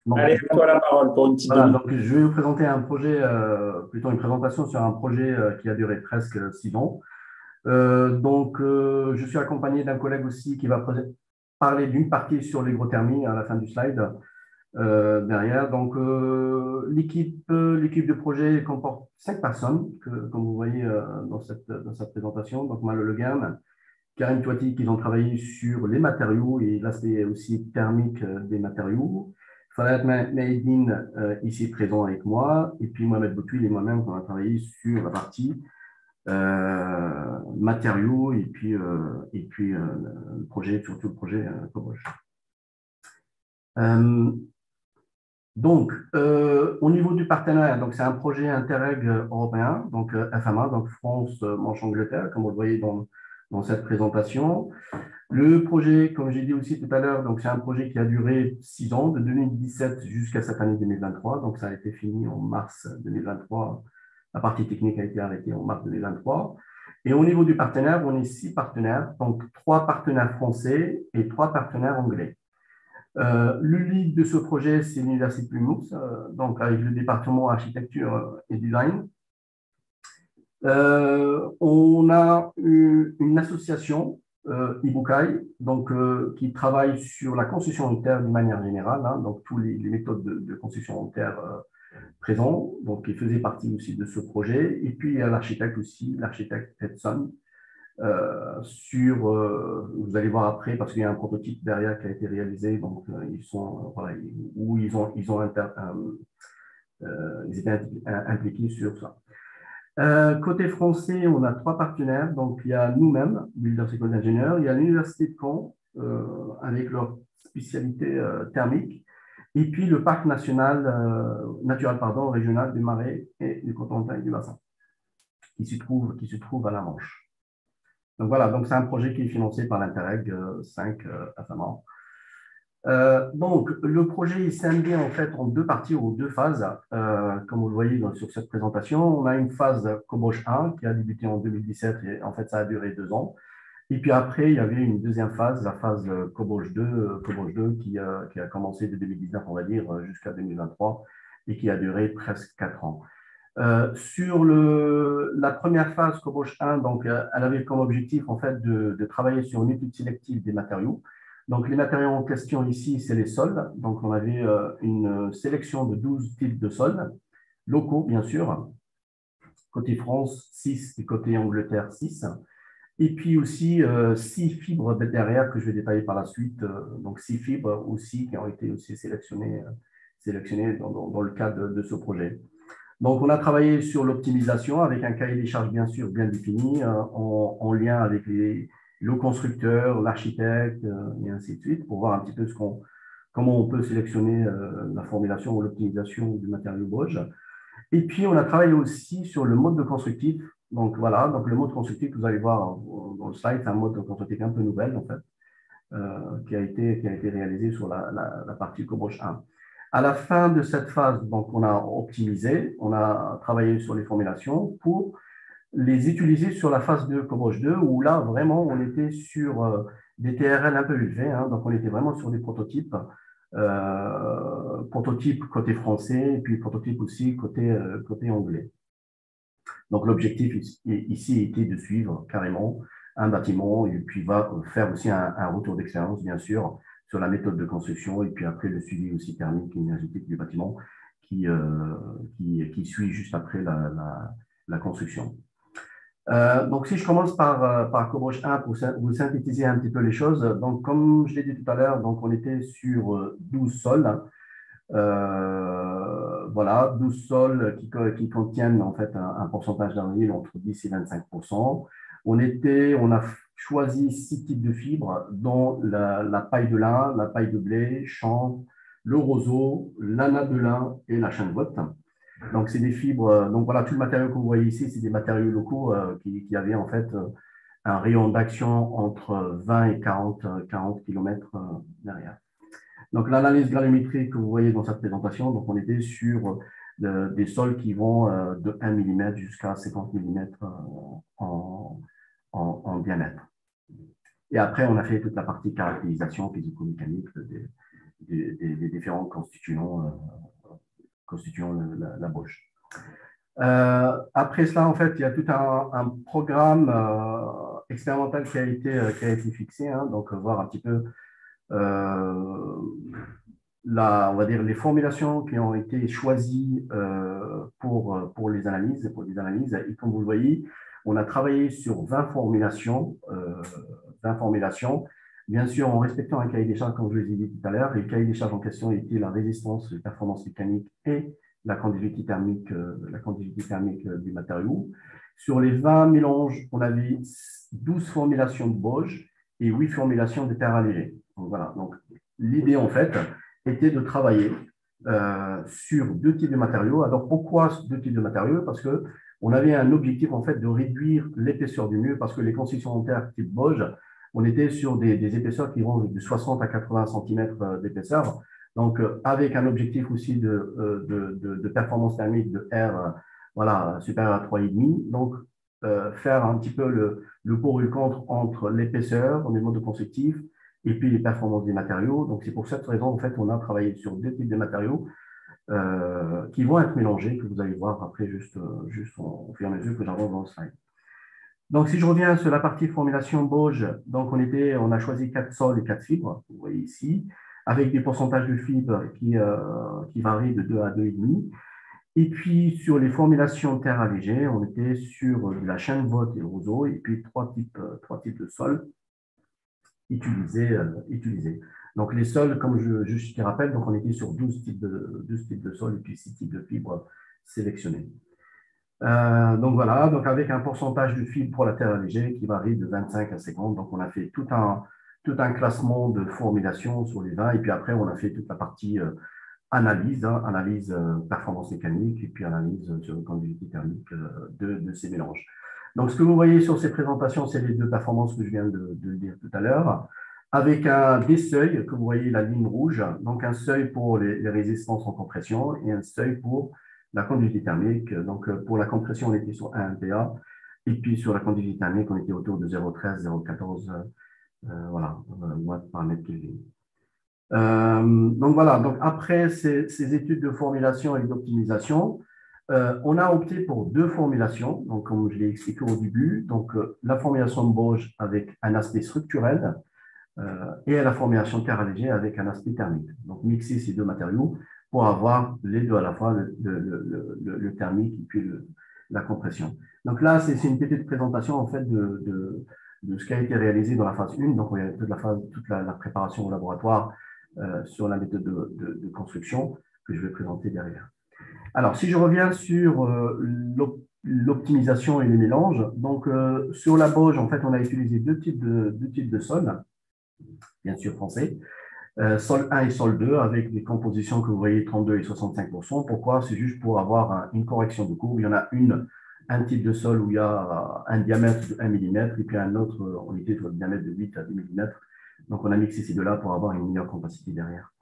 Donc, Allez, à toi la parole pour une petite voilà, demi. donc je vais vous présenter un projet, plutôt une présentation sur un projet qui a duré presque 6 ans. Je suis accompagné d'un collègue aussi qui va parler d'une partie sur l'hygrothermie à la fin du slide derrière. L'équipe de projet comporte 5 personnes, comme vous voyez dans cette présentation. Donc, Malo Le Guen, Karim Touati, qui ont travaillé sur les matériaux et l'aspect aussi thermique des matériaux. Farid Maïdine, ici présent avec moi, et puis Mohamed Boutouil et moi-même, on a travaillé sur la partie matériaux le projet, surtout le projet Coboche. Au niveau du partenariat, donc c'est un projet Interreg européen, donc FMA, donc France, Manche, Angleterre, comme vous le voyez dans cette présentation. Le projet, comme j'ai dit aussi tout à l'heure, donc c'est un projet qui a duré 6 ans, de 2017 jusqu'à cette année 2023. Donc ça a été fini en mars 2023. La partie technique a été arrêtée en mars 2023. Et au niveau du partenaire, on est 6 partenaires, donc 3 partenaires français et 3 partenaires anglais. Le lead de ce projet, c'est l'Université de Plymouth, donc avec le département architecture et design. On a une association, Ibukai, qui travaille sur la construction en terre d'une manière générale, hein, donc toutes les méthodes de construction en terre présentes, donc qui faisait partie aussi de ce projet. Et puis il y a l'architecte aussi, l'architecte Edson, vous allez voir après, parce qu'il y a un prototype derrière qui a été réalisé, donc ils sont, voilà, où ils étaient impliqués sur ça. Côté français, on a 3 partenaires. Donc, il y a nous-mêmes, Builders École d'ingénieurs, il y a l'Université de Caen, avec leur spécialité thermique, et puis le parc naturel régional du Marais et du Cotentin et du Bassin, qui se trouve à la Manche. Donc voilà, donc c'est un projet qui est financé par l'Interreg 5 FMA. Le projet est scindé en fait en 2 parties ou 2 phases. Comme vous le voyez sur cette présentation, on a une phase Coboche 1 qui a débuté en 2017 et en fait ça a duré 2 ans. Et puis après, il y avait une deuxième phase, la phase Coboche 2, qui a commencé de 2019, on va dire, jusqu'à 2023 et qui a duré presque 4 ans. Sur la première phase Coboche 1, donc, elle avait comme objectif en fait de travailler sur une étude sélective des matériaux. Donc, les matériaux en question ici, c'est les sols. Donc, on avait une sélection de 12 types de sols, locaux, bien sûr. Côté France, 6 et côté Angleterre, 6. Et puis aussi 6 fibres derrière que je vais détailler par la suite. Donc, 6 fibres aussi qui ont été aussi sélectionnées dans le cadre de ce projet. Donc, on a travaillé sur l'optimisation avec un cahier des charges, bien sûr, bien défini, en lien avec le constructeur, l'architecte, et ainsi de suite, pour voir un petit peu comment on peut sélectionner la formulation ou l'optimisation du matériau Bauge. Et puis, on a travaillé aussi sur le mode de constructif. Donc, voilà, donc le mode constructif, vous allez voir dans le slide, c'est un mode de constructif un peu nouvel, en fait, qui a été réalisé sur la partie Coboche 1. À la fin de cette phase, donc, on a optimisé, on a travaillé sur les formulations pour les utiliser sur la phase de Coboche 2, où là, vraiment, on était sur des TRL un peu élevés, hein, donc on était vraiment sur des prototypes, prototypes côté français, et puis prototypes aussi côté anglais. Donc, l'objectif ici était de suivre carrément un bâtiment et puis va faire aussi un retour d'expérience, bien sûr, sur la méthode de construction et puis après le suivi aussi thermique et énergétique du bâtiment qui suit juste après la construction. Donc, si je commence par Coboche 1 pour vous synthétiser un petit peu les choses, donc comme je l'ai dit tout à l'heure, donc on était sur 12 sols. Voilà, 12 sols qui contiennent en fait un pourcentage d'argile entre 10 et 25%. On a choisi 6 types de fibres, dont la paille de lin, la paille de blé, chanvre, le roseau, l'ana de lin et la chêne-botte. Donc, c'est des fibres. Donc, voilà, tout le matériau que vous voyez ici, c'est des matériaux locaux qui avaient en fait un rayon d'action entre 20 et 40 km derrière. Donc, l'analyse granulométrique que vous voyez dans cette présentation, donc on était sur des sols qui vont de 1 mm jusqu'à 50 mm en diamètre. Et après, on a fait toute la partie caractérisation physico-mécanique des différents constituants la boche. Après cela, en fait, il y a tout un programme expérimental qui a été fixé, hein, donc voir un petit peu on va dire les formulations qui ont été choisies pour les analyses. Et comme vous le voyez, on a travaillé sur 20 formulations, 20 formulations, bien sûr en respectant un cahier des charges, comme je vous l'ai dit tout à l'heure. Et le cahier des charges en question était la résistance, les performances mécaniques et la conductivité thermique du matériau. Sur les 20 mélanges, on avait 12 formulations de Bosch et 8 formulations de terre allégée. Donc voilà, donc l'idée en fait était de travailler sur deux types de matériaux. Alors pourquoi deux types de matériaux? Parce que on avait un objectif en fait de réduire l'épaisseur du mur, parce que les constructions en terre type Bosch, on était sur des épaisseurs qui vont de 60 à 80 cm d'épaisseur. Donc, avec un objectif aussi de performance thermique de R voilà, supérieur à 3,5. Donc, faire un petit peu le pour et le contre entre l'épaisseur au niveau de constructif et puis les performances des matériaux. Donc, c'est pour cette raison, en fait, on a travaillé sur deux types de matériaux qui vont être mélangés, que vous allez voir après juste au fur et à mesure que j'avance dans le slide. Donc, si je reviens sur la partie formulation Bosch, donc on a choisi 4 sols et 4 fibres, vous voyez ici, avec des pourcentages de fibres qui varient de 2 à 2,5. Et puis, sur les formulations terre allégée, on était sur de la chaîne vote et le roseau, et puis trois types de sols utilisés. Donc, les sols, comme je te rappelle, donc on était sur 12 types de sols et puis 6 types de fibres sélectionnés. Donc voilà, donc avec un pourcentage de fibres pour la terre allégée qui varie de 25 à 50. Donc on a fait tout un classement de formulation sur les 20 et puis après on a fait toute la partie analyse performance mécanique et puis analyse sur le conductivité thermique de ces mélanges. Donc ce que vous voyez sur ces présentations, c'est les deux performances que je viens de dire tout à l'heure, avec des seuils, que vous voyez la ligne rouge, donc un seuil pour les résistances en compression et un seuil pour la conductivité thermique. Donc, pour la compression, on était sur 1 MPa. Et puis, sur la conductivité thermique, on était autour de 0,13, 0,14 watts par mètre Kelvin. Donc, voilà. Donc, après ces études de formulation et d'optimisation, on a opté pour deux formulations. Donc, comme je l'ai expliqué au début, donc, la formulation de Bosch avec un aspect structurel et la formulation terre allégée avec un aspect thermique. Donc, mixer ces deux matériaux pour avoir les deux à la fois, le thermique et puis la compression. Donc là, c'est une petite présentation en fait de ce qui a été réalisé dans la phase 1. Donc, il y a toute la préparation au laboratoire sur la méthode de construction que je vais présenter derrière. Alors, si je reviens sur l'optimisation et les mélanges, donc sur la Bosch, en fait, on a utilisé deux types de sols, bien sûr français. Sol 1 et sol 2 avec des compositions que vous voyez 32 et 65%. Pourquoi? C'est juste pour avoir une correction de courbe. Il y en a un type de sol où il y a un diamètre de 1 mm et puis un autre, on était sur le diamètre de 8 à 10 mm. Donc, on a mixé ces deux-là pour avoir une meilleure compacité derrière.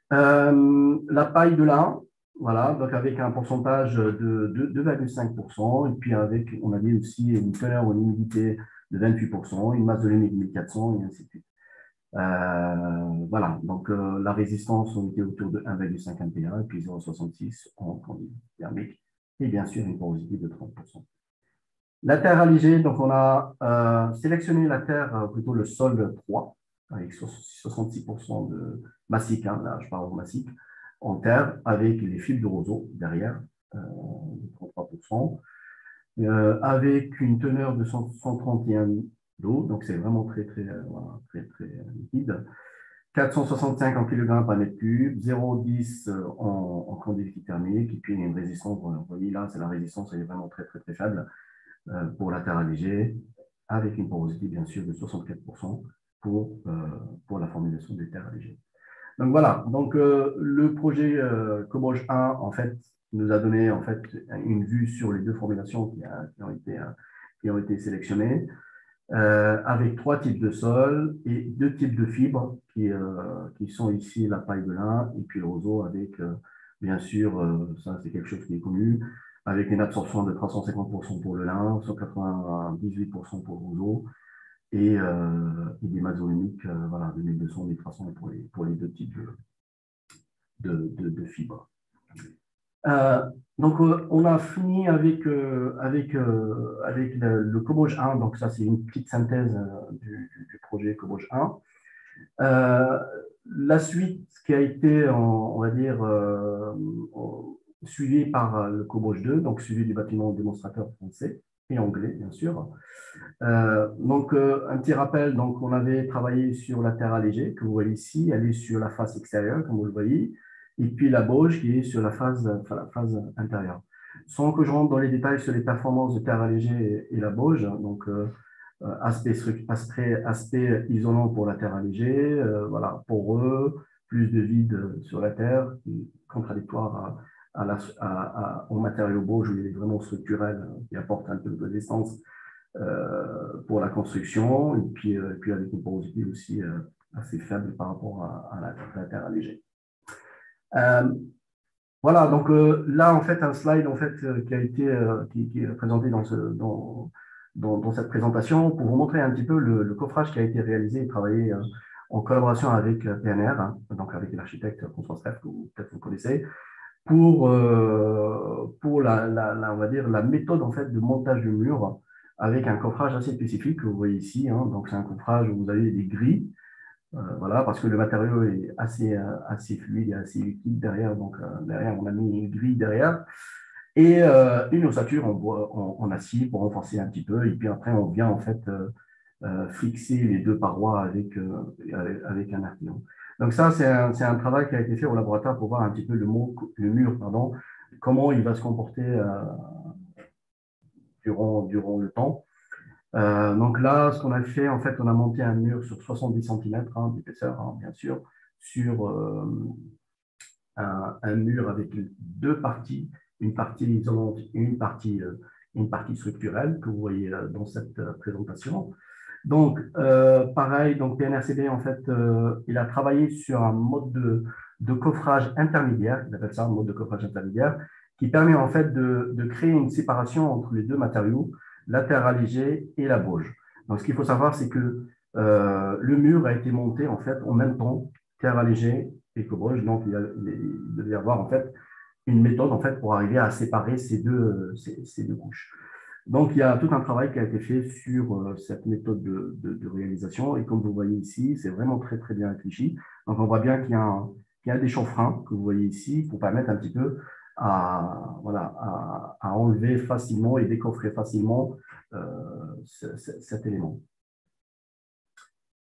La paille de lin, voilà, donc avec un pourcentage de 2,5%. Et puis, on avait aussi une teneur en humidité de 28%, une masse de lait de 1400 et ainsi de suite. Voilà, donc la résistance, on était autour de 1,5 MPa et puis 0,66 en conduite thermique et bien sûr une porosité de 30%. La terre allégée, donc on a sélectionné la terre, plutôt le sol 3 avec 66% de massique, hein, là je parle de massique, en terre avec les fibres de roseau derrière, de 33%, avec une teneur de 131 d'eau, donc c'est vraiment très liquide. 465 en kg par mètre cube, 0,10 en conductivité thermique, et puis une résistance, vous voyez là, c'est la résistance, elle est vraiment très faible pour la terre allégée, avec une porosité bien sûr de 64% pour la formulation des terres allégées. Donc voilà, donc le projet Coboge 1 en fait nous a donné en fait une vue sur les deux formulations qui ont été sélectionnées. Avec 3 types de sols et 2 types de fibres qui sont ici la paille de lin et puis le roseau avec, bien sûr, ça c'est quelque chose qui est connu, avec une absorption de 350% pour le lin, 198% pour le roseau et des maçonniques, voilà, de 1200, 1300 pour les deux types de fibres. Donc, on a fini avec le Coboj 1. Donc, ça, c'est une petite synthèse du projet Coboj 1. La suite qui a été, on va dire, suivie par le Coboj 2, donc suivi du bâtiment démonstrateur français et anglais, bien sûr. Donc, un petit rappel, donc, on avait travaillé sur la terre allégée, que vous voyez ici, elle est sur la face extérieure, comme vous le voyez, et puis la bauge qui est sur la phase intérieure. Sans que je rentre dans les détails sur les performances de terre allégée et la bauge, donc aspect isolant pour la terre allégée, voilà, poreux, plus de vide sur la terre, contradictoire au matériau bauge où il est vraiment structurel, qui apporte un peu de résistance pour la construction, et puis avec une porosité aussi assez faible par rapport à la terre allégée. Voilà, donc là, en fait, un slide en fait, qui est présenté dans cette présentation pour vous montrer un petit peu le coffrage qui a été réalisé et travaillé en collaboration avec PNR, hein, donc avec l'architecte François Streff, que peut-être vous connaissez, pour on va dire, la méthode en fait, de montage du mur avec un coffrage assez spécifique que vous voyez ici. Hein, donc, c'est un coffrage où vous avez des grilles. Voilà, parce que le matériau est assez fluide et assez liquide derrière. Donc, derrière, on a mis une grille derrière et une ossature en acier pour renforcer un petit peu. Et puis après, on vient en fait fixer les deux parois avec un artillon. Donc, ça, c'est un travail qui a été fait au laboratoire pour voir un petit peu le mur, pardon, comment il va se comporter durant le temps. Donc là, ce qu'on a fait, en fait, on a monté un mur sur 70 cm d'épaisseur, hein, bien sûr, sur un mur avec deux parties, une partie isolante et une partie structurelle que vous voyez dans cette présentation. Donc, pareil, donc PNRCB, en fait, il a travaillé sur un mode de coffrage intermédiaire, il appelle ça un mode de coffrage intermédiaire, qui permet en fait de créer une séparation entre les deux matériaux, la terre allégée et la bauge. Donc, ce qu'il faut savoir, c'est que le mur a été monté en fait en même temps, terre allégée et cobauge. Donc, il devait y avoir en fait une méthode en fait pour arriver à séparer ces deux couches. Donc, il y a tout un travail qui a été fait sur cette méthode de réalisation. Et comme vous voyez ici, c'est vraiment très, très bien réfléchi. Donc, on voit bien qu'il y a des chanfreins que vous voyez ici pour permettre un petit peu à enlever facilement et décoffrer facilement cet élément.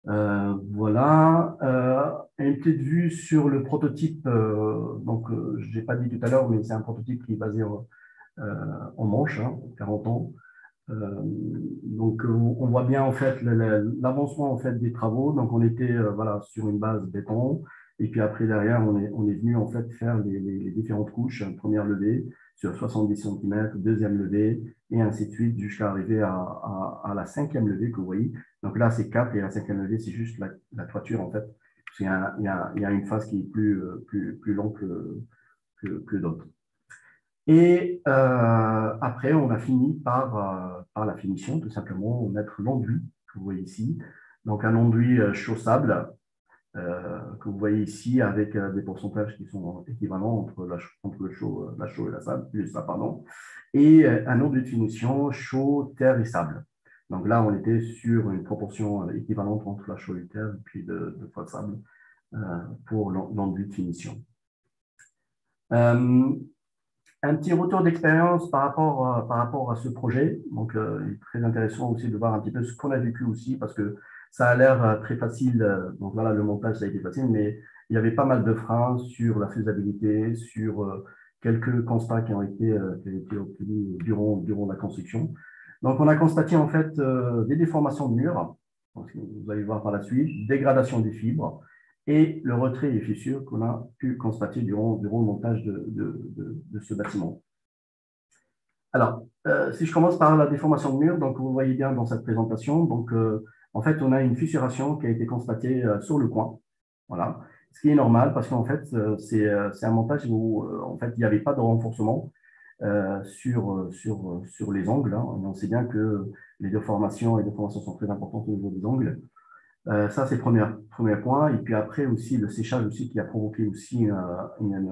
Voilà, une petite vue sur le prototype. Donc, je n'ai pas dit tout à l'heure, mais c'est un prototype qui est basé en Manche, hein, 40 ans. Donc, on voit bien en fait l'avancement en fait des travaux. Donc, on était voilà, sur une base béton. Et puis après, derrière, on est venu en fait faire les différentes couches. Première levée sur 70 cm, deuxième levée, et ainsi de suite, jusqu'à arriver à la cinquième levée que vous voyez. Donc là, c'est 4 et la cinquième levée, c'est juste la toiture en fait. Parce qu'il y a une phase qui est plus longue que d'autres. Et après, on a fini par la finition, tout simplement, mettre l'enduit que vous voyez ici. Donc, un enduit chaud-sable que vous voyez ici avec des pourcentages qui sont équivalents entre la chaux et la sable, pardon, et un enduit de finition chaud, terre et sable. Donc là, on était sur une proportion équivalente entre la chaux et terre et puis de fois de sable pour l'enduit de finition. Un petit retour d'expérience par rapport à ce projet. Donc, il est très intéressant aussi de voir un petit peu ce qu'on a vécu aussi, parce que ça a l'air très facile. Donc, voilà, le montage, ça a été facile, mais il y avait pas mal de freins sur la faisabilité, sur quelques constats qui ont été obtenus durant la construction. Donc, on a constaté en fait des déformations de murs, donc, vous allez voir par la suite, dégradation des fibres, et le retrait des fissures qu'on a pu constater durant le montage de ce bâtiment. Alors, si je commence par la déformation de mur, donc vous voyez bien dans cette présentation, donc en fait, on a une fissuration qui a été constatée sur le coin, voilà, ce qui est normal parce qu'en fait, c'est un montage où en fait, il n'y avait pas de renforcement sur les angles, hein. On sait bien que les déformations sont très importantes au niveau des angles. Ça, c'est le premier point. Et puis après aussi, le séchage aussi qui a provoqué aussi une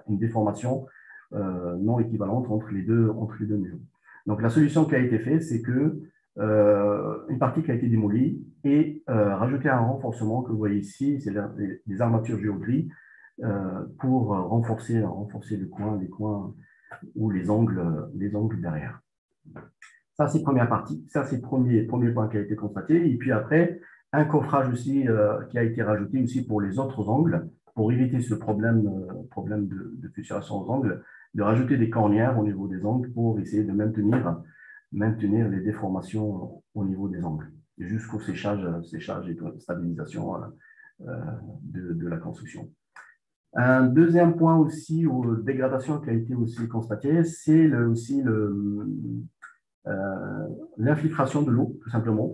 déformation non équivalente entre les deux murs. Donc, la solution qui a été faite, c'est que une partie qui a été démolie et rajouter un renforcement que vous voyez ici, c'est les armatures géogris pour renforcer les coins ou les angles derrière. Ça, c'est première partie. Ça, c'est le premier point qui a été constaté. Et puis après, un coffrage aussi qui a été rajouté aussi pour les autres angles, pour éviter ce problème de fissuration aux angles, de rajouter des cornières au niveau des angles pour essayer de maintenir les déformations au niveau des angles, jusqu'au séchage et stabilisation de la construction. Un deuxième point aussi, ou dégradation qui a été aussi constatée, c'est aussi l'infiltration de l'eau, tout simplement,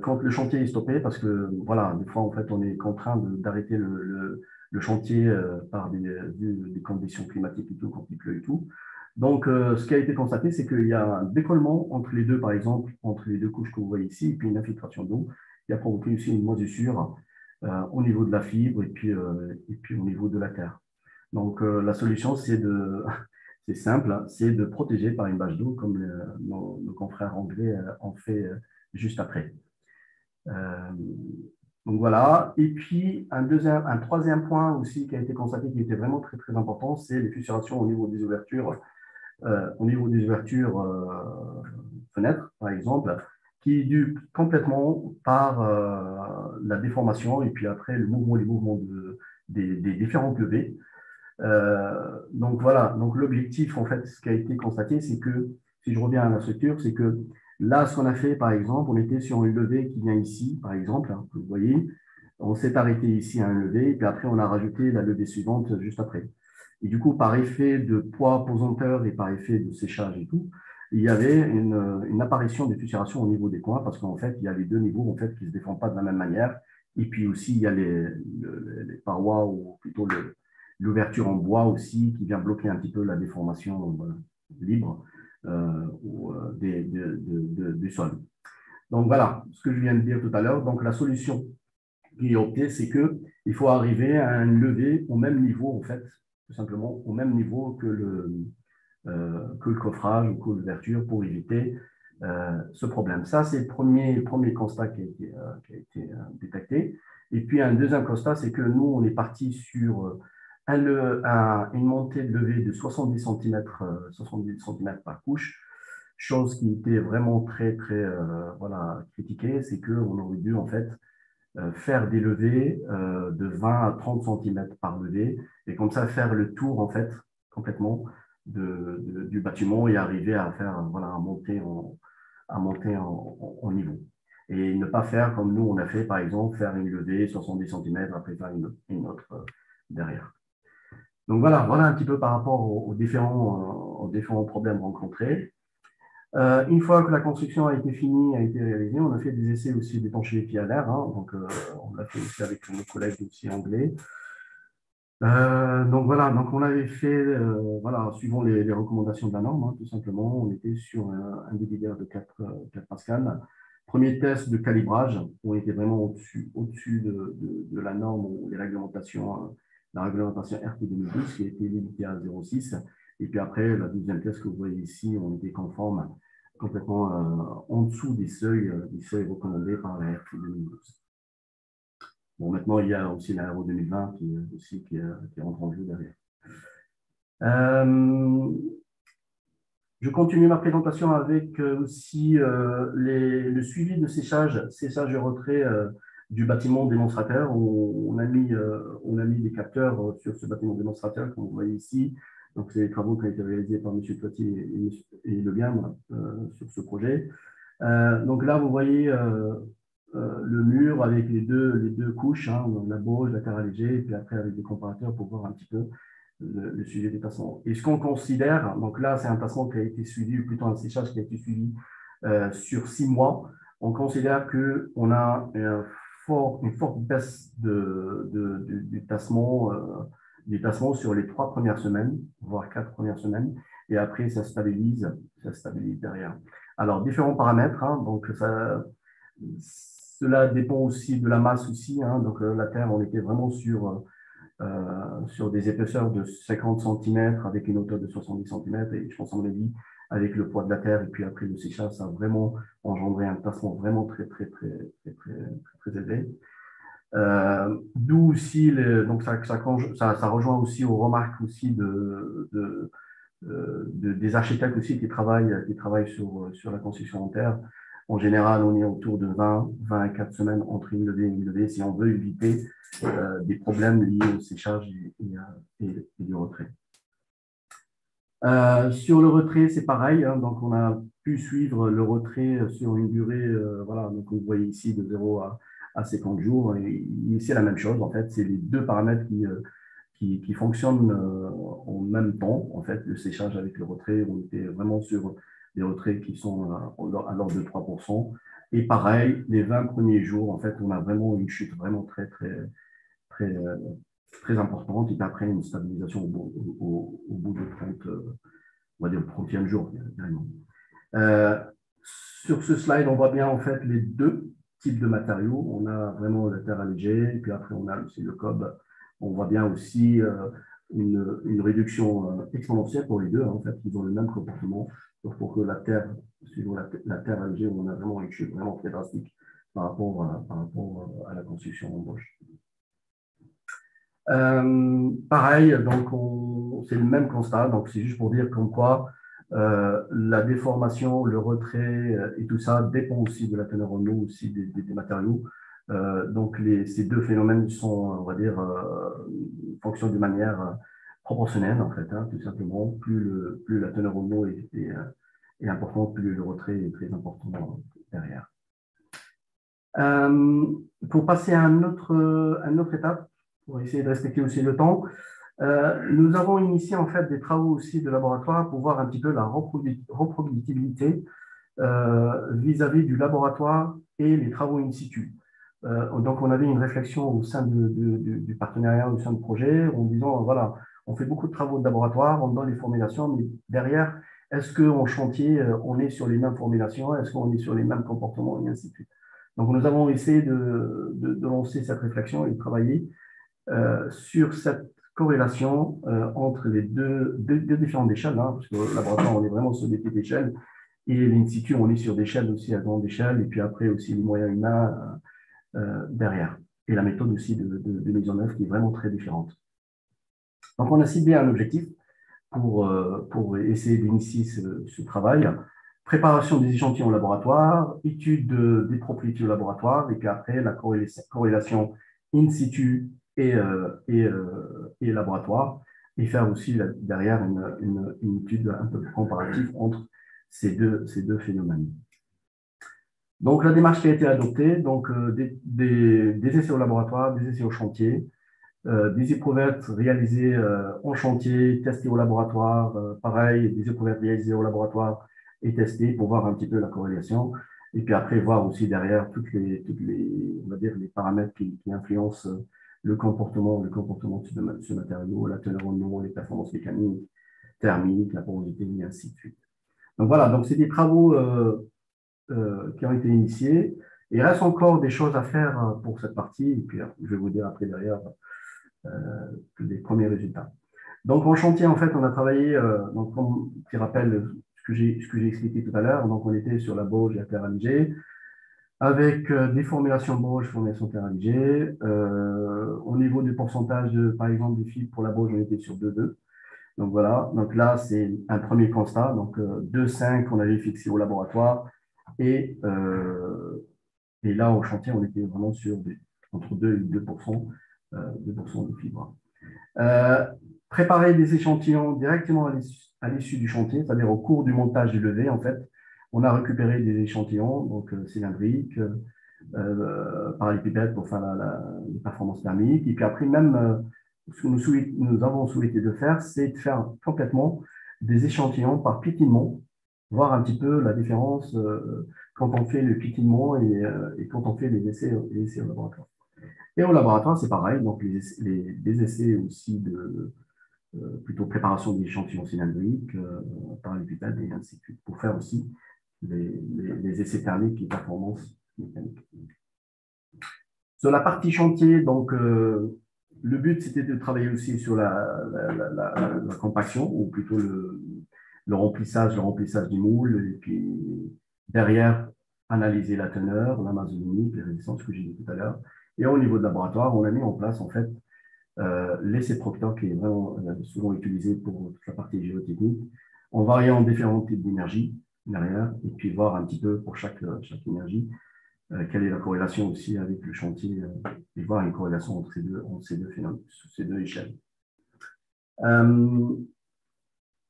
quand le chantier est stoppé, parce que, voilà, des fois, en fait, on est contraint d'arrêter le chantier par des conditions climatiques et tout, quand il pleut et tout. Donc, ce qui a été constaté, c'est qu'il y a un décollement entre les deux, par exemple, entre les deux couches que vous voyez ici, et puis une infiltration d'eau qui a provoqué aussi une moisissure au niveau de la fibre et puis au niveau de la terre. Donc, la solution, c'est simple, hein, c'est de protéger par une bâche d'eau, comme nos confrères anglais ont fait juste après. Donc voilà. Et puis, un troisième point aussi qui a été constaté, qui était vraiment très, très important, c'est les fissurations au niveau des ouvertures, fenêtres, par exemple, qui est dû complètement par la déformation et puis après les mouvements des différentes levées. Donc voilà, donc l'objectif, en fait, ce qui a été constaté, c'est que, si je reviens à la structure, c'est que là, ce qu'on a fait, par exemple, on était sur une levée qui vient ici, par exemple, hein, vous voyez, on s'est arrêté ici à une levée, et puis après, on a rajouté la levée suivante juste après. Et du coup, par effet de poids pesanteur et par effet de séchage et tout, il y avait une apparition de fissuration au niveau des coins, parce qu'en fait, il y a les deux niveaux en fait, qui ne se défendent pas de la même manière. Et puis aussi, il y a les parois, ou plutôt l'ouverture en bois aussi, qui vient bloquer un petit peu la déformation libre du sol. Donc voilà ce que je viens de dire tout à l'heure. Donc la solution qui est optée, c'est qu'il faut arriver à un lever au même niveau, en fait, tout simplement au même niveau que le coffrage ou que l'ouverture pour éviter ce problème. Ça, c'est le premier constat qui a été détecté. Et puis, un deuxième constat, c'est que nous, on est parti sur une montée de levée de 70 cm par couche, chose qui était vraiment très, très critiquée, c'est qu'on aurait dû, en fait, faire des levées de 20 à 30 cm par levée, et comme ça, faire le tour, en fait, complètement du bâtiment et arriver à faire, à monter en niveau. Et ne pas faire comme nous, on a fait, par exemple, faire une levée 70 cm, après faire une autre derrière. Donc voilà un petit peu par rapport aux différents problèmes rencontrés. Une fois que la construction a été finie, a été réalisée, on a fait des essais aussi d'étanchéité à l'air. Hein, donc, on l'a fait aussi avec nos collègues aussi anglais. Donc voilà, donc on avait fait, suivant les recommandations de la norme, hein, tout simplement, on était sur un DBDR de 4 Pascal. Premier test de calibrage, on était vraiment au-dessus de la norme ou les réglementations, la réglementation RT 2012 qui a été limitée à 0,6. Et puis après, la deuxième test que vous voyez ici, on était conforme complètement en dessous des seuils recommandés par la RT 2012. Bon, maintenant, il y a aussi l'Aéro 2020 qui rentre en jeu derrière. Je continue ma présentation avec aussi le suivi de séchage et retrait du bâtiment démonstrateur. On a mis des capteurs sur ce bâtiment démonstrateur, comme vous voyez ici. Donc, c'est les travaux qui ont été réalisés par M. Toiti et Le Biam sur ce projet. Donc là, vous voyez le mur avec les deux couches, hein, la bauge, la terre allégée, et puis après avec des comparateurs pour voir un petit peu le sujet des tassements. Et ce qu'on considère, donc là, c'est un tassement qui a été suivi, ou plutôt un séchage qui a été suivi sur 6 mois. On considère qu'on a une forte baisse du tassement sur les 3 premières semaines, voire 4 premières semaines. et après, ça stabilise derrière. Alors, différents paramètres, hein, donc cela dépend aussi de la masse aussi, hein, donc la Terre, on était vraiment sur des épaisseurs de 50 cm avec une hauteur de 70 cm, et je pense, à mon avis, avec le poids de la Terre et puis après le séchage, ça a vraiment engendré un tassement vraiment très élevé. D'où aussi, donc ça rejoint aussi aux remarques aussi des architectes aussi qui travaillent sur la construction en terre. En général, on est autour de 24 semaines entre une levée et une levée si on veut éviter des problèmes liés au séchage et du retrait. Sur le retrait, c'est pareil, hein, donc on a pu suivre le retrait sur une durée, voilà, donc vous voyez ici de 0 à 50 jours, et c'est la même chose, en fait, c'est les deux paramètres qui fonctionnent en même temps, en fait, le séchage avec le retrait, on était vraiment sur des retraits qui sont à l'ordre de 3%, et pareil, les 20 premiers jours, en fait, on a vraiment une chute vraiment très, très importante, et après une stabilisation au bout de 30, on va dire le 30e jour, carrément. Sur ce slide, on voit bien en fait les deux types de matériaux. On a vraiment la terre allégée, et puis après on a aussi le cob. On voit bien aussi une réduction exponentielle pour les deux. Hein. En fait, ils ont le même comportement. Donc pour que la terre, suivant la terre allégée, on a vraiment une chute vraiment très drastique par rapport à la construction en embauche. Pareil, donc c'est le même constat, donc c'est juste pour dire comme quoi la déformation, le retrait et tout ça dépend aussi de la teneur en eau, aussi des matériaux. Donc ces deux phénomènes sont, on va dire, fonctionnent de manière proportionnelle en fait, hein, tout simplement. Plus la teneur en eau est importante, plus le retrait est très important derrière. Pour passer à une autre étape, pour essayer de respecter aussi le temps, nous avons initié en fait des travaux aussi de laboratoire pour voir un petit peu la reproductibilité vis-à-vis du laboratoire et les travaux in situ. Donc on avait une réflexion au sein du partenariat, au sein du projet, en disant voilà, on fait beaucoup de travaux de laboratoire, on donne les formulations, mais derrière, est-ce qu'en chantier, on est sur les mêmes formulations, est-ce qu'on est sur les mêmes comportements et ainsi de suite. Donc nous avons essayé de lancer cette réflexion et de travailler sur cette corrélation entre les deux différentes échelles, hein, parce que le laboratoire, on est vraiment sur des petites échelles, et l'in situ, on est sur des échelles aussi à grande échelle, et puis après aussi les moyens humains derrière. Et la méthode aussi de mise en œuvre qui est vraiment très différente. Donc on a ciblé un objectif pour essayer d'initier ce travail. Préparation des échantillons au laboratoire, étude des propriétés au laboratoire, et puis après la corrélation in situ et laboratoire, et faire aussi derrière une étude un peu plus comparative entre ces deux phénomènes. Donc la démarche qui a été adoptée, donc des essais au laboratoire, des essais au chantier, des éprouvettes réalisées en chantier, testées au laboratoire, pareil, des éprouvettes réalisées au laboratoire et testées pour voir un petit peu la corrélation. Et puis après, voir aussi derrière on va dire, les paramètres qui influencent le comportement de ce matériau, la teneur en eau, les performances mécaniques, thermiques, la porosité, et ainsi de suite. Donc voilà, donc c'est des travaux qui ont été initiés. Il reste encore des choses à faire pour cette partie, et puis je vais vous dire après derrière des premiers résultats. Donc, en chantier, en fait, on a travaillé, donc, comme tu rappelles ce que j'ai expliqué tout à l'heure, donc on était sur la bauge et la terre allégée, avec des formulations de bauge, formulation terre allégée. Au niveau du pourcentage, par exemple, des fibres pour la bauge, on était sur 2,2. Donc voilà, donc là, c'est un premier constat. Donc 2,5 on avait fixé au laboratoire, et là, au chantier, on était vraiment sur entre 2 et 2%, 2% de fibres. Préparer des échantillons directement à l'issue du chantier, c'est-à-dire au cours du montage du levé, en fait. On a récupéré des échantillons, donc cylindriques, par les pipettes pour faire les performances thermiques. Et puis après, même, ce que nous avons souhaité de faire, c'est de faire complètement des échantillons par piétinement, voir un petit peu la différence quand on fait le piétinement et quand on fait les essais au laboratoire. Et au laboratoire, c'est pareil, donc des essais aussi plutôt préparation des échantillons cylindriques par les pipettes et ainsi de suite, pour faire aussi les essais thermiques et performances mécaniques. Sur la partie chantier, donc, le but, c'était de travailler aussi sur la compaction, ou plutôt le remplissage du moule, et puis derrière, analyser la teneur, la masse volumique, les résistances que j'ai dit tout à l'heure. Et au niveau de laboratoire, on a mis en place, en fait, l'essai Proctor, qui est vraiment souvent utilisé pour toute la partie géotechnique, en variant différents types d'énergie derrière, et puis voir un petit peu pour chaque énergie quelle est la corrélation aussi avec le chantier et voir une corrélation entre ces deux phénomènes, ces deux échelles.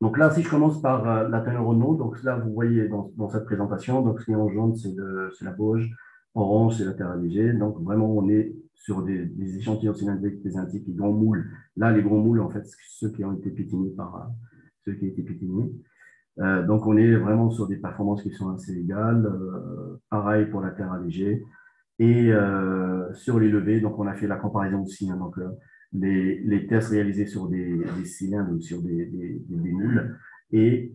Donc là, si je commence par la teneur Renault, donc là, vous voyez dans cette présentation, donc ce qui est en jaune, c'est la Bauge, orange, c'est la terre allégée. Donc vraiment, on est sur des échantillons cylindriques, des indiques, des grands moules. Là, les grands moules, en fait, ceux qui ont été pétinés par ceux qui ont été pétinés. Donc, on est vraiment sur des performances qui sont assez égales. Pareil pour la terre allégée. Et sur les levées, donc on a fait la comparaison aussi. Hein, donc, les tests réalisés sur des cylindres ou sur des moules et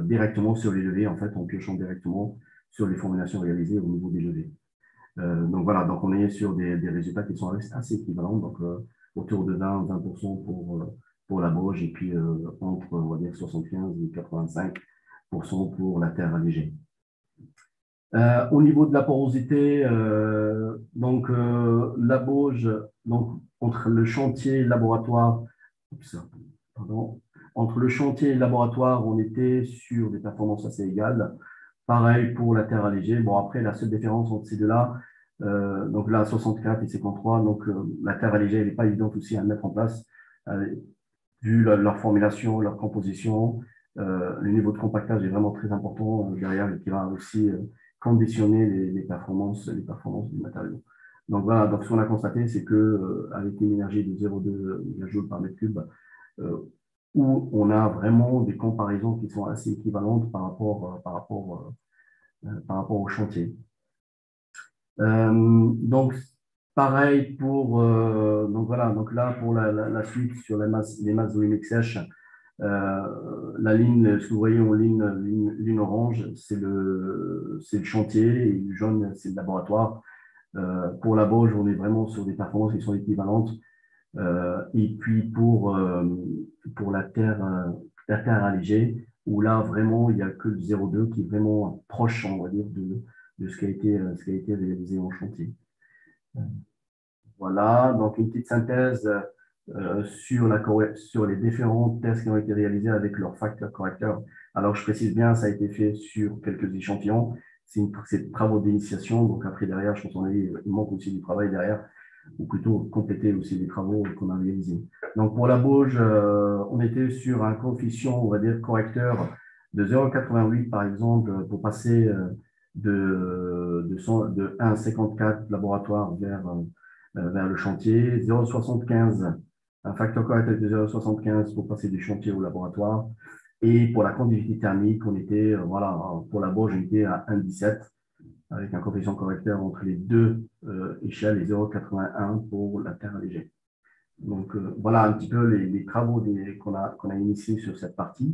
directement sur les levées, en fait, en piochant directement sur les formulations réalisées au niveau des levées. Donc voilà, donc on est sur des résultats qui sont assez équivalents, donc autour de 20% pour la Bauge et puis entre, on va dire, 75 et 85% pour la terre allégée. Au niveau de la porosité, donc la Bauge, donc entre le chantier et le laboratoire, entre le chantier et le laboratoire, on était sur des performances assez égales. Pareil pour la terre allégée. Bon, après, la seule différence entre ces deux-là, donc là, 64 et 53, donc la terre allégée, elle n'est pas évidente aussi à mettre en place, vu leur formulation, leur composition. Le niveau de compactage est vraiment très important derrière et qui va aussi conditionner les performances du matériau. Donc voilà, donc ce qu'on a constaté, c'est que avec une énergie de 0,2 joules par mètre cube, où on a vraiment des comparaisons qui sont assez équivalentes par rapport au chantier. Donc, pareil pour, donc voilà, donc là, pour la suite sur les masses volumiques sèches, la ligne, ce que vous voyez en ligne orange, c'est le chantier, et le jaune, c'est le laboratoire. Pour la Bauge, on est vraiment sur des performances qui sont équivalentes. Et puis pour la terre allégée, où là, vraiment, il n'y a que le 0,2 qui est vraiment proche, on va dire, de ce qui a été réalisé en chantier. Voilà, donc une petite synthèse sur les différents tests qui ont été réalisés avec leur facteur correcteur. Alors, je précise bien, ça a été fait sur quelques échantillons. C'est des travaux d'initiation, donc après, derrière, je pense qu'il manque aussi du travail derrière, ou plutôt compléter aussi les travaux qu'on a réalisés. Donc, pour la Bauge, on était sur un coefficient, on va dire, correcteur de 0,88 par exemple, pour passer de 1,54 laboratoire vers le chantier, 0,75, un facteur correcteur de 0,75 pour passer du chantier au laboratoire. Et pour la conductivité thermique, on était, voilà, pour la Bauge, on était à 1,17 avec un coefficient correcteur entre les deux échelles et 0,81 pour la terre allégée. Donc, voilà un petit peu les travaux qu'on a initiés sur cette partie.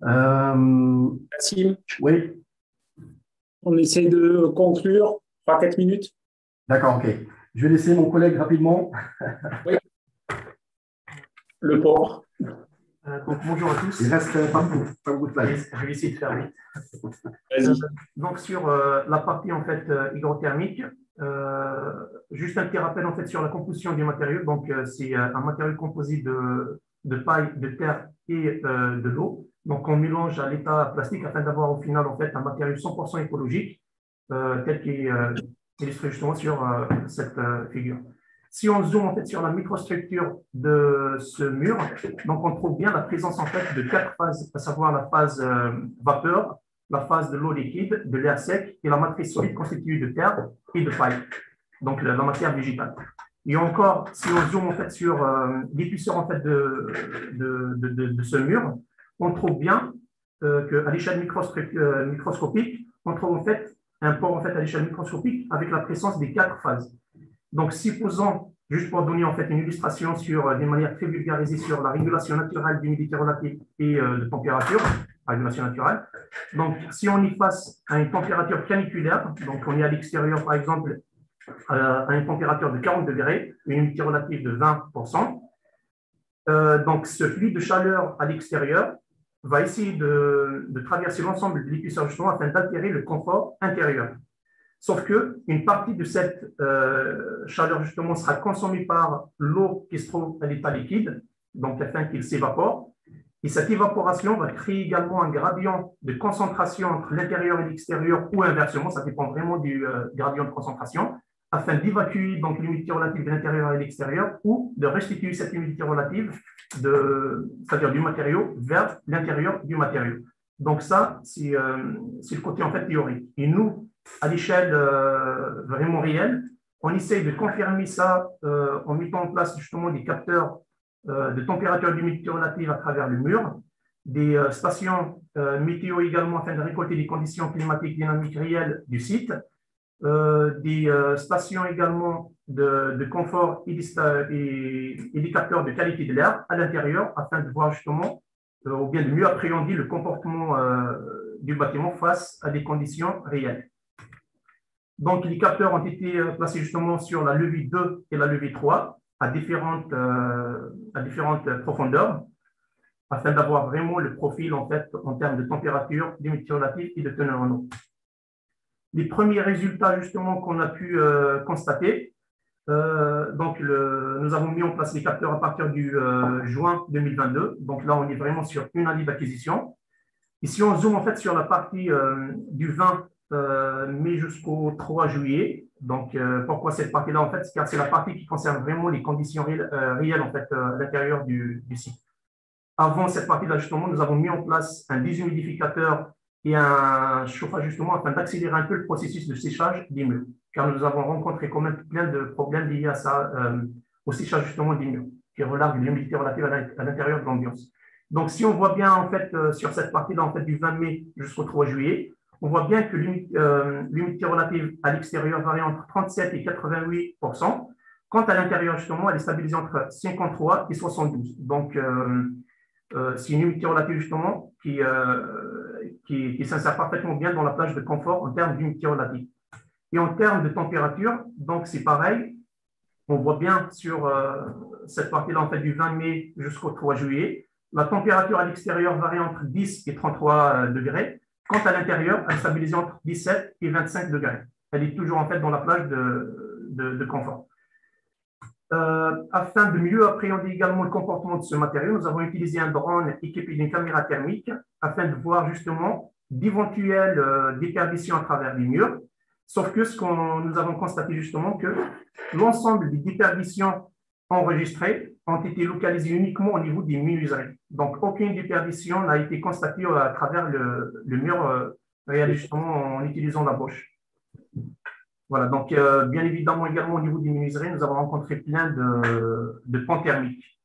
Merci. Oui. On essaie de conclure, 3-4 minutes. D'accord, ok. Je vais laisser mon collègue rapidement. Oui. Le port. Donc, bonjour à tous. Il reste pas beaucoup de place. Je vais essayer de faire vite. Vas-y. Donc, sur la partie en fait, hygrothermique, juste un petit rappel en fait, sur la composition du matériau. Donc, c'est un matériau composé de paille, de terre et de l'eau. Donc, on mélange à l'état plastique afin d'avoir au final en fait, un matériau 100% écologique, tel qu'il est illustré justement sur cette figure. Si on zoome en fait sur la microstructure de ce mur, donc on trouve bien la présence en fait de 4 phases, à savoir la phase vapeur, la phase de l'eau liquide, de l'air sec et la matrice solide constituée de terre et de paille, donc la matière végétale. Et encore, si on zoome en fait sur l'épaisseur en fait de ce mur, on trouve bien qu'à l'échelle microscopique, on trouve en fait un port en fait à l'échelle microscopique avec la présence des 4 phases. Donc, supposons juste pour donner en fait une illustration d'une manière très vulgarisée sur la régulation naturelle d'humidité relative et de température, la régulation naturelle. Donc, si on y passe à une température caniculaire, donc on est à l'extérieur par exemple à une température de 40 degrés, une humidité relative de 20%, donc ce flux de chaleur à l'extérieur va essayer de traverser l'ensemble de l'épaisseur justement afin d'altérer le confort intérieur. Sauf qu'une partie de cette chaleur justement sera consommée par l'eau qui se trouve à l'état liquide, donc afin qu'il s'évapore. Et cette évaporation va créer également un gradient de concentration entre l'intérieur et l'extérieur ou inversement, ça dépend vraiment du gradient de concentration, afin d'évacuer donc l'humidité relative de l'intérieur et de l'extérieur ou de restituer cette humidité relative, c'est-à-dire du matériau, vers l'intérieur du matériau. Donc ça, c'est le côté en fait théorique. Et nous, à l'échelle vraiment réelle, on essaye de confirmer ça en mettant en place justement des capteurs de température et d'humidité relative à travers le mur, des stations météo également afin de récolter les conditions climatiques dynamiques réelles du site, des stations également de confort et des capteurs de qualité de l'air à l'intérieur afin de voir justement ou bien de mieux appréhender le comportement du bâtiment face à des conditions réelles. Donc, les capteurs ont été placés justement sur la levée 2 et la levée 3 à différentes profondeurs afin d'avoir vraiment le profil en fait en termes de température, d'humidité relative et de teneur en eau. Les premiers résultats justement qu'on a pu constater, nous avons mis en place les capteurs à partir du juin 2022. Donc là, on est vraiment sur une année d'acquisition. Et si on zoome en fait sur la partie du 20 mai jusqu'au 3 juillet, donc pourquoi cette partie-là en fait, car c'est la partie qui concerne vraiment les conditions réelles en fait à l'intérieur du site. Avant cette partie-là justement, nous avons mis en place un déshumidificateur et un chauffage justement afin d'accélérer un peu le processus de séchage des murs, car nous avons rencontré quand même plein de problèmes liés à ça, au séchage justement des murs, qui relève de l'humidité relative à l'intérieur de l'ambiance. Donc, si on voit bien en fait sur cette partie-là en fait du 20 mai jusqu'au 3 juillet, on voit bien que l'humidité relative à l'extérieur varie entre 37 et 88%. Quant à l'intérieur justement, elle est stabilisée entre 53 et 72. Donc, c'est une humidité relative justement qui s'insère parfaitement bien dans la plage de confort en termes d'humidité relative. Et en termes de température, donc c'est pareil, on voit bien sur cette partie-là en fait du 20 mai jusqu'au 3 juillet, la température à l'extérieur varie entre 10 et 33 degrés. Quant à l'intérieur, elle est stabilisée entre 17 et 25 degrés. Elle est toujours en fait dans la plage de confort. Afin de mieux appréhender également le comportement de ce matériau, nous avons utilisé un drone équipé d'une caméra thermique afin de voir justement d'éventuelles déperditions à travers les murs. Sauf que nous avons constaté justement que l'ensemble des déperditions enregistrées ont été localisées uniquement au niveau des menuiseries. Donc, aucune déperdition n'a été constatée à travers le mur réalisé justement en utilisant la bôche. Voilà, donc bien évidemment également au niveau des menuiseries, nous avons rencontré plein de pans thermiques.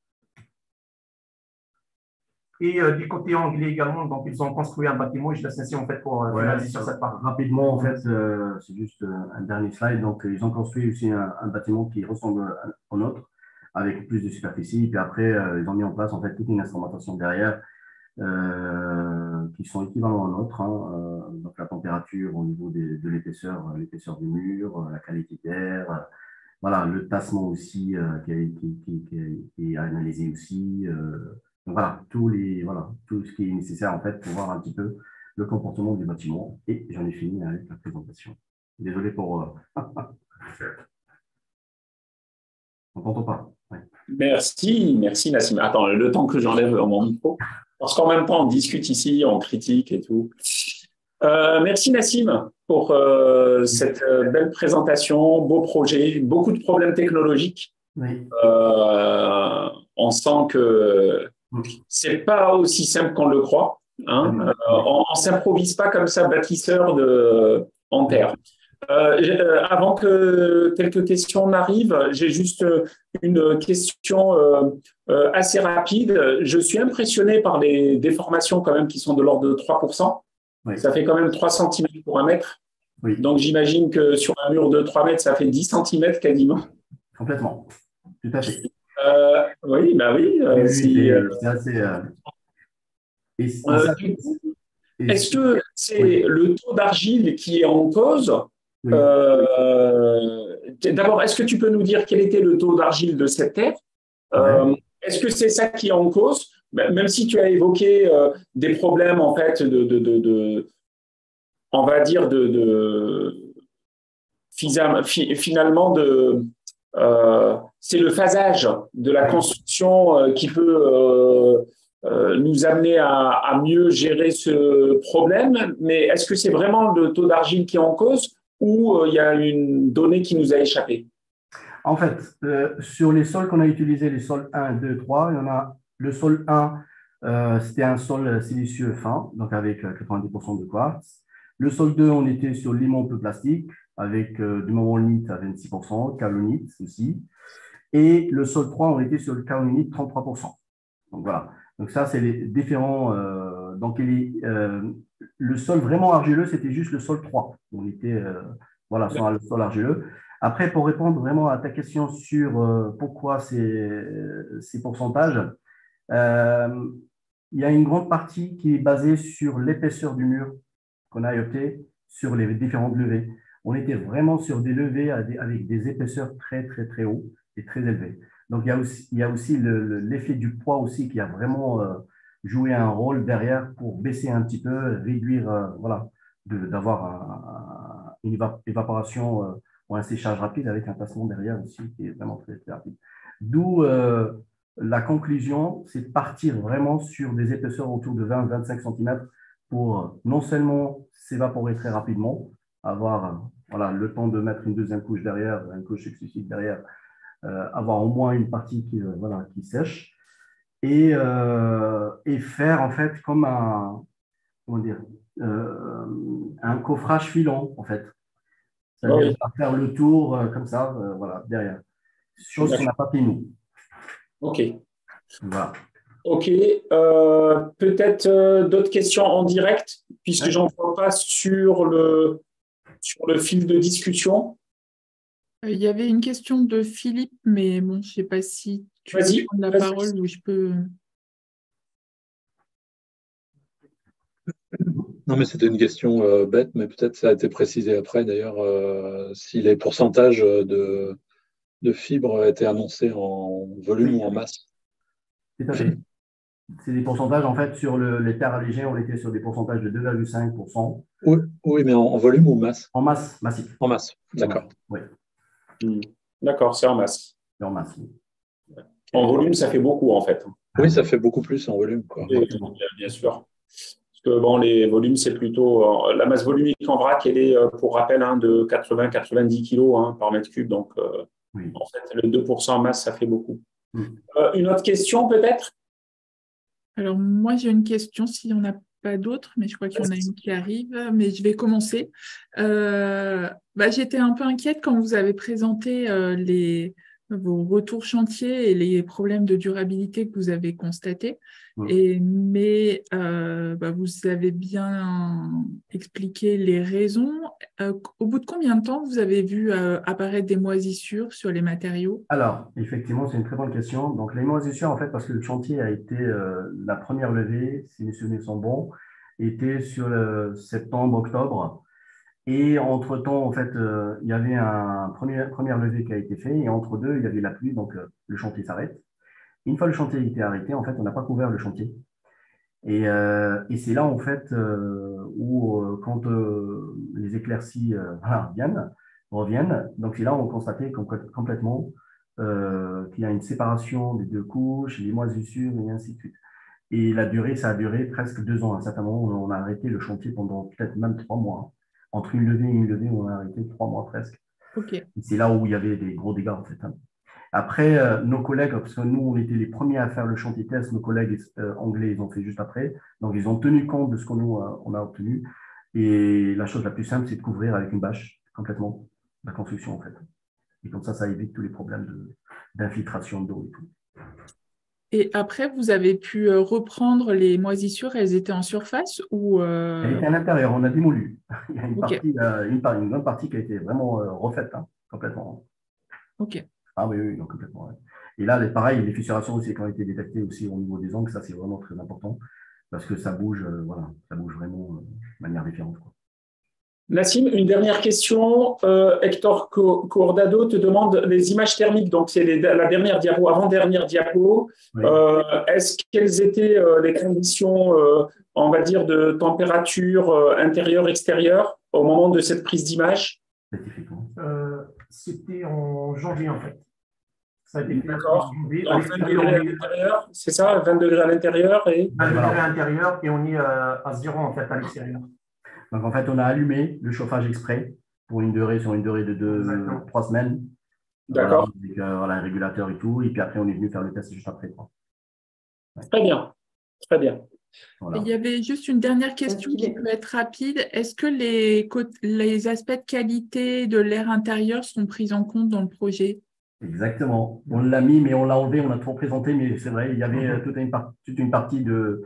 Et du côté anglais également, donc ils ont construit un bâtiment et je laisse ainsi en fait pour finaliser sur cette partie. Rapidement, en fait, c'est juste un dernier slide. Donc, ils ont construit aussi un bâtiment qui ressemble au nôtre, avec plus de superficie. Et puis après, ils ont mis en place en fait toute une instrumentation derrière qui sont équivalents aux nôtres. Donc, la température au niveau de l'épaisseur du mur, la qualité d'air, voilà, le tassement aussi qui est analysé aussi. Donc voilà, tout ce qui est nécessaire en fait pour voir un petit peu le comportement du bâtiment. Et j'en ai fini avec la présentation. Désolé pour. On t'entend pas. Ouais. Merci Nassim. Attends, le temps que j'enlève mon micro. Parce qu'en même temps, on discute ici, on critique et tout. Merci Nassim pour cette belle présentation, beau projet, beaucoup de problèmes technologiques. Oui. On sent que c'est pas aussi simple qu'on le croit. Hein. On ne s'improvise pas comme ça bâtisseur en terre. Avant que quelques questions n'arrivent, j'ai juste une question assez rapide. Je suis impressionné par les déformations quand même qui sont de l'ordre de 3%. Oui. Ça fait quand même 3 cm pour 1 mètre. Oui. Donc j'imagine que sur un mur de 3 mètres, ça fait 10 cm quasiment. Complètement. tout à fait. Oui, bah oui. Oui, oui, c'est assez. Et ça, Du coup, et est-ce c'est- que oui, c'est le taux d'argile qui est en cause? oui. D'abord, est-ce que tu peux nous dire quel était le taux d'argile de cette terre? Ouais. Est-ce que c'est ça qui est en cause? Même si tu as évoqué des problèmes en fait on va dire finalement c'est le phasage de la construction qui peut nous amener à mieux gérer ce problème. Mais est-ce que c'est vraiment le taux d'argile qui est en cause ou il y a une donnée qui nous a échappé? En fait, sur les sols qu'on a utilisés, les sols 1, 2, 3, il y en a le sol 1, c'était un sol siliceux fin, donc avec 90% de quartz. Le sol 2, on était sur limon peu plastique, avec du monzonite à 26%, kaolinite aussi. Et le sol 3, on était sur le kaolinite 33%. Donc voilà. Donc ça, c'est les différents. Le sol vraiment argileux, c'était juste le sol 3. On était voilà, sur le sol argileux. Après, pour répondre vraiment à ta question sur pourquoi ces pourcentages, euh, il y a une grande partie qui est basée sur l'épaisseur du mur qu'on a opté sur les différentes levées. On était vraiment sur des levées avec des épaisseurs très, très, très hautes et très élevées. Donc, il y a aussi l'effet du poids aussi qui a vraiment joué un rôle derrière pour baisser un petit peu, réduire, voilà, d'avoir une évaporation ou un séchage rapide avec un tassement derrière aussi qui est vraiment très, très rapide. D'où la conclusion, c'est de partir vraiment sur des épaisseurs autour de 20-25 cm pour non seulement s'évaporer très rapidement, avoir voilà, le temps de mettre une deuxième couche derrière, une couche successive derrière, avoir au moins une partie voilà, qui sèche, et faire en fait comme comment dire, un coffrage filant en fait. C'est-à-dire Oui, faire le tour comme ça, voilà, derrière. Chose qu'on n'a pas fait nous. ok. Voilà. Ok. Peut-être d'autres questions en direct, puisque Ouais. j'en vois pas sur le fil de discussion. Il y avait une question de Philippe, mais bon, je ne sais pas si tu veux Vas-y, prendre la vas-y. parole ou je peux. Non, mais c'était une question bête, mais peut-être ça a été précisé après d'ailleurs, si les pourcentages de fibres étaient annoncés en volume Oui, ou en masse. tout à fait. C'est des pourcentages, en fait, sur les terres allégées, on était sur des pourcentages de 2,5% Oui, oui, mais en volume ou masse? en masse, massif. En masse, En masse, d'accord. oui, D'accord, c'est en masse. en masse. Oui. En volume, ça fait beaucoup en fait. Oui, ça fait beaucoup plus en volume, quoi. Et, bien sûr. Parce que bon, les volumes, c'est plutôt. La masse volumique en vrac, elle est, pour rappel, hein, de 80-90 kg par mètre cube. Donc, Oui. en fait, le 2% en masse, ça fait beaucoup. Mm. Une autre question, peut-être? Alors, moi, j'ai une question, s'il n'y en a pas d'autres, mais je crois qu'il y en a une qui arrive, mais je vais commencer. J'étais un peu inquiète quand vous avez présenté vos retours chantiers et les problèmes de durabilité que vous avez constatés. Mais vous avez bien expliqué les raisons. Au bout de combien de temps vous avez vu apparaître des moisissures sur les matériaux? Alors, effectivement, c'est une très bonne question. Donc, les moisissures, en fait, parce que le chantier a été la première levée, si mes souvenirs sont bons, était sur le septembre-octobre. Et entre-temps, en fait, il y avait première levée qui a été fait. Et entre deux, il y avait la pluie, donc le chantier s'arrête. Une fois le chantier était arrêté, en fait, on n'a pas couvert le chantier. Et c'est là, en fait, où, quand les éclaircies voilà, reviennent, donc c'est là où on constatait complètement qu'il y a une séparation des deux couches, les moisissures, et ainsi de suite. Et la durée, ça a duré presque 2 ans. À un certain moment, on a arrêté le chantier pendant peut-être même 3 mois. Entre une levée et une levée, on a arrêté 3 mois presque. Ok. Et c'est là où il y avait des gros dégâts, en fait. Après, nos collègues, parce que nous, on était les premiers à faire le chantier test, nos collègues anglais, ils ont fait juste après. Donc, ils ont tenu compte de ce qu'on on a obtenu. Et la chose la plus simple, c'est de couvrir avec une bâche complètement la construction, en fait. Et comme ça évite tous les problèmes d'infiltration d'eau et tout. Et après, vous avez pu reprendre les moisissures, elles étaient en surface ou Elle était à l'intérieur, on a démolu. Il y a Ok, une grande partie qui a été vraiment refaite, hein, complètement. ok. Ah oui, oui, non, complètement. Ouais. Et là, pareil, les fissurations aussi qui ont été détectées aussi au niveau des angles, ça c'est vraiment très important parce que ça bouge, voilà, ça bouge vraiment de manière différente, quoi. Nassim, une dernière question. Hector Cordado te demande les images thermiques. Donc, c'est la dernière diapo, avant-dernière diapo. Oui. Quelles étaient les conditions, on va dire, de température intérieure-extérieure au moment de cette prise d'image? C'était en janvier, en fait. Ça a été fait D'accord. en janvier. Donc, 20 degrés à l'intérieur, c'est ça? 20 degrés à l'intérieur et… 20 degrés à l'intérieur et on est à 0 en fait à l'extérieur. Donc, en fait, on a allumé le chauffage exprès pour sur une durée de 3 semaines. D'accord. Voilà, avec voilà, un régulateur et tout. Et puis après, on est venu faire le test juste après, quoi. Ouais. Très bien. Très bien. Voilà. Il y avait juste une dernière question qui peut être rapide. Est-ce que les aspects de qualité de l'air intérieur sont pris en compte dans le projet? Exactement. On l'a mis, mais on l'a enlevé, on l'a trop présenté, mais c'est vrai, il y avait toute une partie de…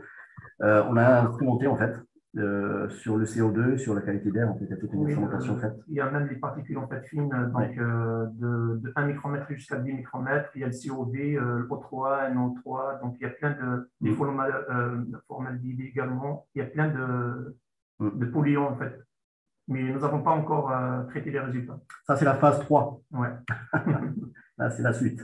on a instrumenté, en fait, sur le CO2, sur la qualité d'air, en fait, il y a toute une instrumentation faite. Il y a même les particules en fait fines, donc de 1 micromètre jusqu'à 10 micromètres. Il y a le CO2, le O3, NO3, donc il y a plein de formaldéhyde également. Il y a plein de polluants, en fait. Mais nous n'avons pas encore traité les résultats. Ça, c'est la phase 3. Ouais. Là, c'est la suite.